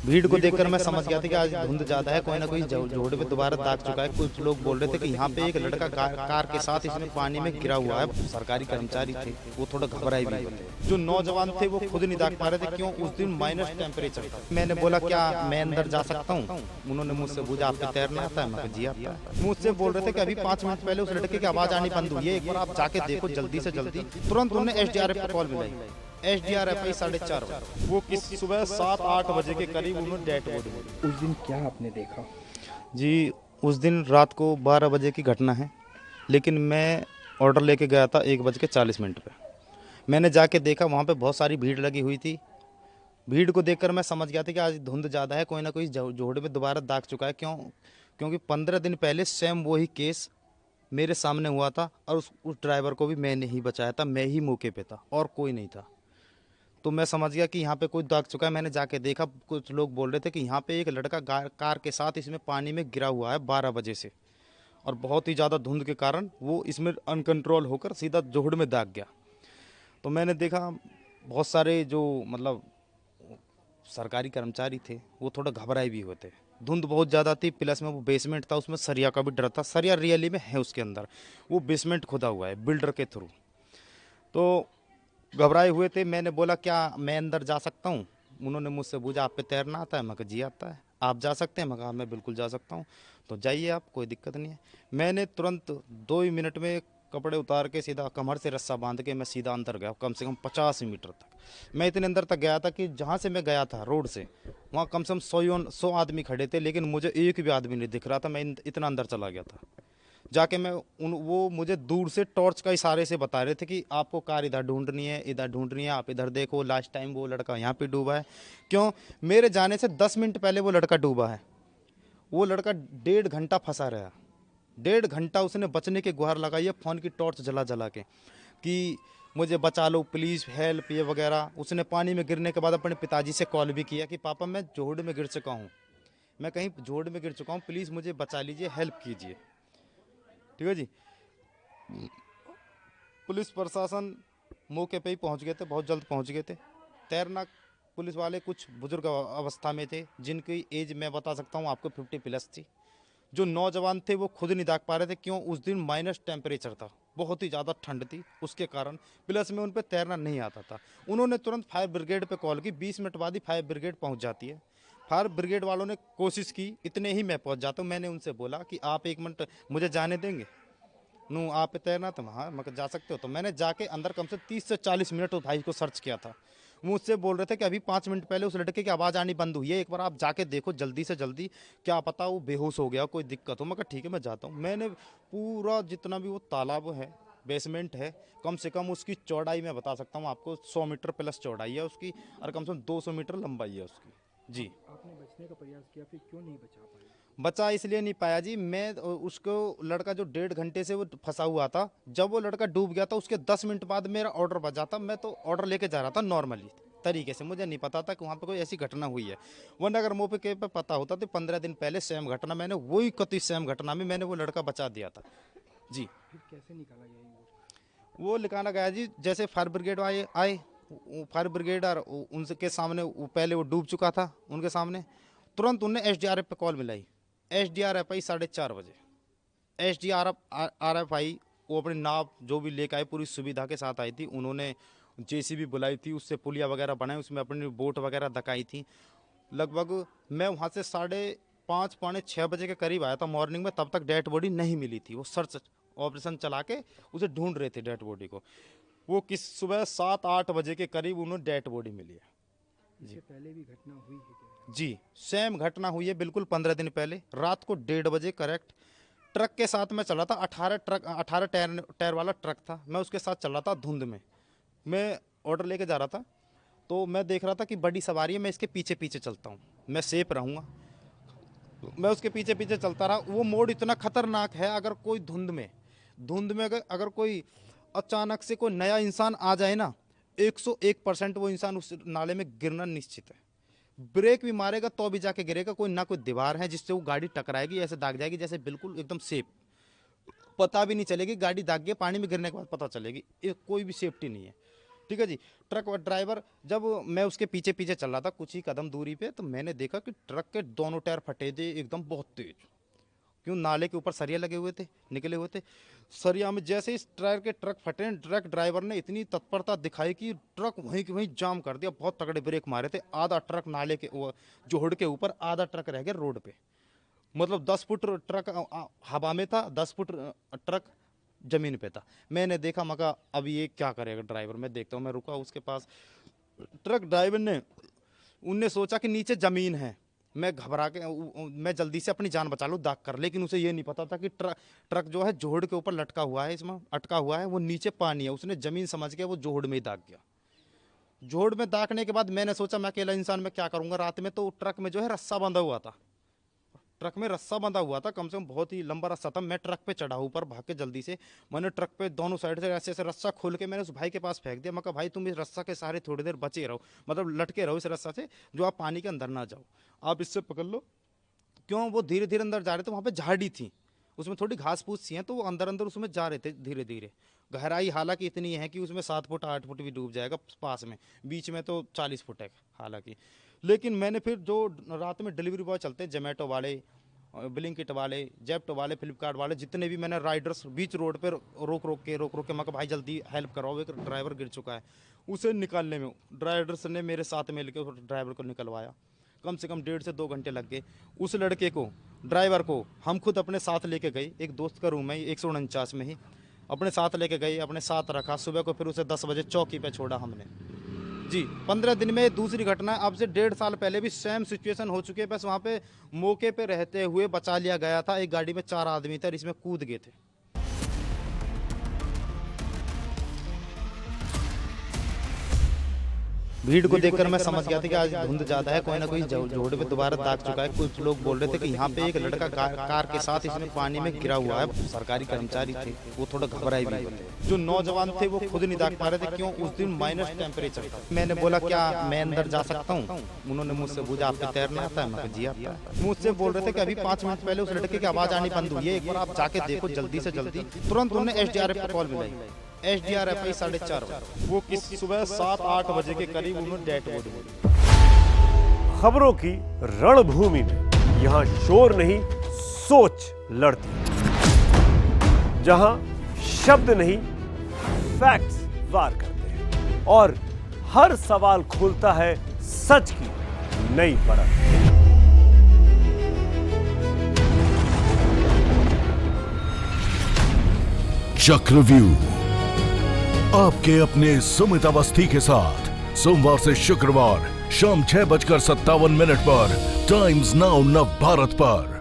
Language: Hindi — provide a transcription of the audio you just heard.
भीड़ को देखकर मैं समझ गया था कि आज धुंध ज्यादा है, कोई ना कोई जोड़ में दोबारा दाग चुका है। कुछ लोग बोल रहे थे कि यहाँ पे एक लड़का कार के साथ इसमें पानी में गिरा हुआ है। सरकारी कर्मचारी थे, वो थोड़ा घबराए भी होते। जो नौजवान थे वो खुद नहीं दाग पा रहे थे, क्यों? उस दिन माइनस टेम्परेचर था। मैंने बोला क्या मैं अंदर जा सकता हूँ? उन्होंने मुझसे पूछा आपको तैरना आता है? मैं जी आता है। मुझसे बोल रहे थे कि अभी 5 मिनट पहले उस लड़के की आवाज आनी बंद हुई है, एक बार आप जाके देखो जल्दी से जल्दी। तुरंत उन्होंने SDRF को कॉल मिलाई। SDRF आई 4:30 बजे। वो किस सुबह 7-8 बजे के करीब उन्होंने डेड बॉडी मिली। उस दिन क्या आपने देखा? जी, उस दिन रात को 12 बजे की घटना है, लेकिन मैं ऑर्डर लेके गया था 1:40 पे। मैंने जाके देखा वहाँ पे बहुत सारी भीड़ लगी हुई थी। भीड़ को देखकर मैं समझ गया था कि आज धुंध ज़्यादा है, कोई ना कोई जोड़ में दोबारा दाग चुका है। क्यों? क्योंकि 15 दिन पहले सेम वही केस मेरे सामने हुआ था, और उस ड्राइवर को भी मैंने ही बचाया था। मैं ही मौके पे था और कोई नहीं था। तो मैं समझ गया कि यहाँ पे कोई दाग चुका है। मैंने जाके देखा, कुछ लोग बोल रहे थे कि यहाँ पे एक लड़का कार के साथ इसमें पानी में गिरा हुआ है 12 बजे से, और बहुत ही ज़्यादा धुंध के कारण वो इसमें अनकंट्रोल होकर सीधा जोहड़ में दाग गया। तो मैंने देखा बहुत सारे जो मतलब सरकारी कर्मचारी थे वो थोड़ा घबराए भी हुए थे। धुंध बहुत ज़्यादा थी, प्लस में वो बेसमेंट था, उसमें सरिया का भी डर था। सरिया रियली में है उसके अंदर, वो बेसमेंट खुदा हुआ है बिल्डर के थ्रू। तो घबराए हुए थे। मैंने बोला क्या मैं अंदर जा सकता हूँ? उन्होंने मुझसे पूछा आप पे तैरना आता है? मैं कहा जी आता है। आप जा सकते हैं? मैं कहा मैं बिल्कुल जा सकता हूँ। तो जाइए आप, कोई दिक्कत नहीं है। मैंने तुरंत 2 ही मिनट में कपड़े उतार के सीधा कमर से रस्सा बांध के मैं सीधा अंदर गया, कम से कम 50 मीटर तक। मैं इतने अंदर तक गया था कि जहाँ से मैं गया था रोड से, वहाँ कम से कम 100 आदमी खड़े थे, लेकिन मुझे एक भी आदमी नहीं दिख रहा था। मैं इतना अंदर चला गया था। जाके मैं वो मुझे दूर से टॉर्च का इशारे से बता रहे थे कि आपको कार इधर ढूंढनी है, इधर ढूंढनी है, आप इधर देखो, लास्ट टाइम वो लड़का यहाँ पे डूबा है। क्यों? मेरे जाने से 10 मिनट पहले वो लड़का डूबा है। वो लड़का 1.5 घंटा फंसा रहा। 1.5 घंटा उसने बचने की गुहार लगाई है, फ़ोन की टॉर्च जला जला के कि मुझे बचा लो प्लीज़, हेल्प, ये वगैरह। उसने पानी में गिरने के बाद अपने पिताजी से कॉल भी किया कि पापा मैं जोहड़ में गिर चुका हूँ, मैं कहीं जोहड़ में गिर चुका हूँ, प्लीज़ मुझे बचा लीजिए, हेल्प कीजिए। ठीक है जी। पुलिस प्रशासन मौके पे ही पहुंच गए थे, बहुत जल्द पहुंच गए थे। तैरना पुलिस वाले कुछ बुजुर्ग अवस्था में थे, जिनकी एज मैं बता सकता हूं आपको 50+ थी। जो नौजवान थे वो खुद नहीं दाग पा रहे थे। क्यों? उस दिन माइनस टेम्परेचर था, बहुत ही ज़्यादा ठंड थी, उसके कारण प्लस में उन पर तैरना नहीं आता था। उन्होंने तुरंत फायर ब्रिगेड पे कॉल की। 20 मिनट बाद ही फायर ब्रिगेड पहुंच जाती है। फायर ब्रिगेड वालों ने कोशिश की, इतने ही मैं पहुंच जाता हूँ। मैंने उनसे बोला कि आप 1 मिनट मुझे जाने देंगे? नू आप पे तैरना तो हाँ मैं जा सकते हो। तो मैंने जाके अंदर कम से 30 से 40 मिनट उस भाई को सर्च किया था। मुझसे बोल रहे थे कि अभी 5 मिनट पहले उस लड़के की आवाज़ आनी बंद हुई है, एक बार आप जाके देखो जल्दी से जल्दी, क्या पता वो बेहोश हो गया, कोई दिक्कत हो। मैं कहा ठीक है मैं जाता हूँ। मैंने पूरा जितना भी वो तालाब है, बेसमेंट है, कम से कम उसकी चौड़ाई मैं बता सकता हूँ आपको 100 मीटर प्लस चौड़ाई है उसकी, और कम से कम 200 मीटर लंबाई है उसकी। जी। आपने बचने का प्रयास किया, फिर क्यों नहीं बचा पाए? बचा इसलिए नहीं पाया जी, मैं उसको लड़का जो 1.5 घंटे से वो फंसा हुआ था, जब वो लड़का डूब गया था उसके 10 मिनट बाद मेरा ऑर्डर बजा था। मैं तो ऑर्डर लेके जा रहा था नॉर्मली तरीके से, मुझे नहीं पता था कि वहाँ पे कोई ऐसी घटना हुई है। वरना अगर मौके पे पता होता तो 15 दिन पहले सेम घटना, मैंने वही कति सेम घटना में मैंने वो लड़का बचा दिया था। जी। फिर कैसे निकाला गया ये? वो निकाला गया जी, जैसे फायर ब्रिगेड आए आए फायर ब्रिगेड और उनके सामने पहले वो डूब चुका था, उनके सामने तुरंत उनने SDRF पे कॉल मिलाई। SDRF आई 4:30 बजे। SDRF आई, वो अपनी नाव जो भी लेकर आई पूरी सुविधा के साथ आई थी। उन्होंने JCB बुलाई थी, उससे पुलिया वगैरह बनाई, उसमें अपनी बोट वगैरह धकाई थी। लगभग मैं वहाँ से 5:30 पौने 6 बजे के करीब आया था मॉर्निंग में, तब तक डेड बॉडी नहीं मिली थी। वो सर्च ऑपरेशन चला के उसे ढूंढ रहे थे डेड बॉडी को। वो किस सुबह 7-8 बजे के करीब उन्हें डेड बॉडी मिली है। इससे पहले भी घटना हुई है क्या? जी, सेम घटना हुई है बिल्कुल 15 दिन पहले रात को 1:30 बजे करेक्ट। ट्रक के साथ मैं चल रहा था, 18 टायर वाला ट्रक था, मैं उसके साथ चल रहा था धुंध में। मैं ऑर्डर लेके जा रहा था, तो मैं देख रहा था कि बड़ी सवारी है, मैं इसके पीछे पीछे चलता हूँ, मैं सेफ रहूँगा। मैं उसके पीछे पीछे चलता रहा। वो मोड़ इतना खतरनाक है, अगर कोई धुंध में अगर कोई अचानक से कोई नया इंसान आ जाए ना, 101% वो इंसान उस नाले में गिरना निश्चित है। ब्रेक भी मारेगा तो भी जाके गिरेगा। कोई ना कोई दीवार है जिससे वो गाड़ी टकराएगी, ऐसे दाग जाएगी जैसे बिल्कुल एकदम सेफ, पता भी नहीं चलेगी गाड़ी दाग गई, पानी में गिरने के बाद पता चलेगी। कोई भी सेफ्टी नहीं है। ठीक है जी। ट्रक और ड्राइवर, जब मैं उसके पीछे पीछे चल रहा था कुछ ही कदम दूरी पे, तो मैंने देखा कि ट्रक के दोनों टायर फटे थे एकदम बहुत तेज। क्यों, नाले के ऊपर सरिया लगे हुए थे, निकले हुए थे। सरिया में जैसे इस टायर के ट्रक फटे, ट्रक ड्राइवर ने इतनी तत्परता दिखाई कि ट्रक वहीं के वहीं जाम कर दिया। बहुत तगड़े ब्रेक मारे थे। आधा ट्रक नाले के जोहड़ के ऊपर, आधा ट्रक रह गया रोड पे। मतलब 10 फुट ट्रक हवा में था, 10 फुट ट्रक जमीन पे था। मैंने देखा, मगा अब ये क्या करेगा ड्राइवर, मैं देखता हूँ। मैं रुका उसके पास। ट्रक ड्राइवर ने, उनने सोचा कि नीचे जमीन है, मैं घबरा के मैं जल्दी से अपनी जान बचा लूँ दाग कर। लेकिन उसे ये नहीं पता था कि ट्रक जो है जोहड़ के ऊपर लटका हुआ है, इसमें अटका हुआ है, वो नीचे पानी है। उसने जमीन समझ के वो जोहड़ में ही दाग गया। जोहड़ में दागने के बाद मैंने सोचा मैं अकेला इंसान में क्या करूँगा रात में। तो ट्रक में जो है रस्सा बंधा हुआ था, ट्रक में रस्सा बंधा हुआ था, कम से कम बहुत ही लंबा रस्सा था। मैं ट्रक पे चढ़ा ऊपर भाग के जल्दी से। मैंने ट्रक पे दोनों साइड से ऐसे ऐसे रस्सा खोल के मैंने उस भाई के पास फेंक दिया। मैं कहा भाई तुम इस रस्सा के सहारे थोड़ी देर बचे रहो, मतलब लटके रहो इस रस्सा से, जो आप पानी के अंदर ना जाओ, आप इससे पकड़ लो। क्यों, वो धीरे धीरे अंदर जा रहे थे। वहाँ पे झाड़ी थी, उसमें थोड़ी घास फूस सी है, तो वो अंदर अंदर उसमें जा रहे थे धीरे धीरे। गहराई हालांकि इतनी है कि उसमें 7 फुट 8 फुट भी डूब जाएगा पास में, बीच में तो 40 फुट है हालांकि। लेकिन मैंने फिर, जो रात में डिलीवरी बॉय चलते हैं, जोमेटो वाले, ब्लिंकिट वाले, जेप्टो वाले, फ्लिपकार्ट वाले, जितने भी, मैंने राइडर्स बीच रोड पर रोक रोक के मैं कहा भाई जल्दी हेल्प कराओ, एक ड्राइवर गिर चुका है। उसे निकालने में राइडर्स ने मेरे साथ मिल के ड्राइवर को निकलवाया। कम से कम 1.5 से 2 घंटे लग गए। उस लड़के को, ड्राइवर को, हम खुद अपने साथ लेके गए। एक दोस्त का रूम है 149 में ही, अपने साथ लेके गए, अपने साथ रखा। सुबह को फिर उसे 10 बजे चौकी पे छोड़ा हमने जी। 15 दिन में दूसरी घटना। अब से 1.5 साल पहले भी सेम सिचुएशन हो चुकी है, बस वहाँ पे मौके पे रहते हुए बचा लिया गया था। एक गाड़ी में 4 आदमी थे, इसमें कूद गए थे। भीड़ को देखकर मैं समझ गया था कि आज धुंध ज्यादा है, कोई ना कोई जोड़ पे दोबारा दाग चुका है। कुछ लोग बोल रहे थे कि यहाँ पे एक लड़का कार के साथ इसमें पानी में गिरा हुआ है। सरकारी कर्मचारी थे, वो थोड़ा घबराए भी थे। जो नौजवान थे वो खुद नहीं दाग पा रहे थे। क्यों, उस दिन माइनस टेम्परेचर था। मैंने बोला क्या मैं अंदर जा सकता हूँ? उन्होंने मुझसे पूछा आपको तैरना आता है? मैं जी आता है। मुझसे बोल रहे थे कि अभी 5 मिनट पहले उस लड़के की आवाज आनी बंद हुई है, एक बार आप जाके देखो जल्दी से जल्दी। तुरंत उन्होंने SDRF को कॉल मिलाई। SDRF आई 4:30। वो किस सुबह 7-8 बजे के करीब उन्होंने डेड बॉडी मिली। खबरों की रणभूमि में यहाँ शोर नहीं, सोच लड़ती है। जहां शब्द नहीं, फैक्ट्स वार करते हैं और हर सवाल खोलता है सच की नई परत। चक्रव्यूह आपके अपने सुमित अवस्थी के साथ सोमवार से शुक्रवार शाम 6:57 पर टाइम्स नाउ नव भारत पर।